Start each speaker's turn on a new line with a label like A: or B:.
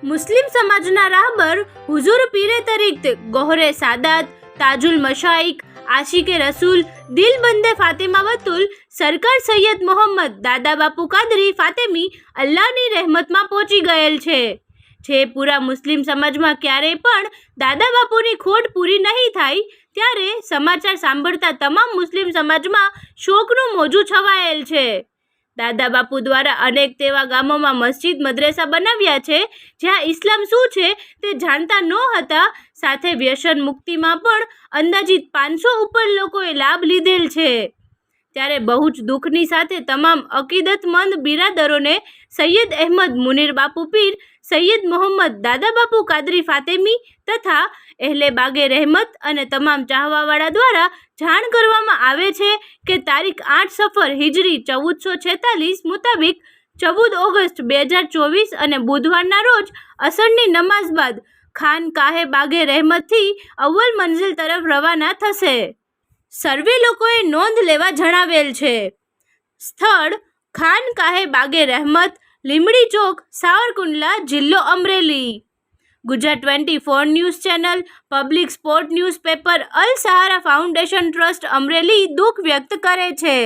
A: મુસ્લિમ સમાજના રાહબર હુઝુર પીરે તરીકે ગોહરે સાદાત, તાજુલ મશાઈક, આશિકે રસૂલ, દિલબંદે ફાતિમા બતુલ, સરકાર સૈયદ મોહમ્મદ દાદા બાપુ કાદરી ફાતેમી અલ્લાહની રહેમતમાં પહોંચી ગયેલ છે. જે પૂરા મુસ્લિમ સમાજમાં ક્યારેય પણ દાદા બાપુની ખોટ પૂરી નહીં થાય ત્યારે સમાચાર સાંભળતા તમામ મુસ્લિમ સમાજમાં શોકનું મોજું છવાયેલ છે. દાદા બાપુ દ્વારા અનેક તેવા ગામોમાં મસ્જિદ મદ્રેસા બનાવ્યા છે જ્યાં ઇસ્લામ શું છે તે જાણતા નહોતા. સાથે વ્યસન મુક્તિમાં પણ અંદાજિત 500 ઉપર લોકોએ લાભ લીધેલ છે. ત્યારે બહુ જ દુઃખની સાથે તમામ અકીદતમંદ બિરાદરોને સૈયદ અહેમદ મુનીર બાપુ પીર, સૈયદ મોહમ્મદ દાદા બાપુ કાદરી ફાતેમી તથા અહેલે બાગે રહેમત અને તમામ ચાહવાવાળા દ્વારા જાણ કરવામાં આવે છે કે તારીખ 8 સફર હિજરી 1446 મુતાબિક 14 ઓગસ્ટ 2024 અને બુધવારના રોજ અસરની નમાઝ બાદ ખાન કાહે બાગે રહેમતથી અવ્વલ મંઝિલ તરફ રવાના થશે. સર્વે લોકોએ નોંધ લેવા જણાવેલ છે. સ્થળ ખાન કાહે બાગે રહેમત, લીમડી ચોક, સાવરકુંડલા, જિલ્લો Amreli. Gujarat 24 news channel, public sport newspaper, Al Sahara foundation trust Amreli દુઃખ વ્યક્ત કરે છે.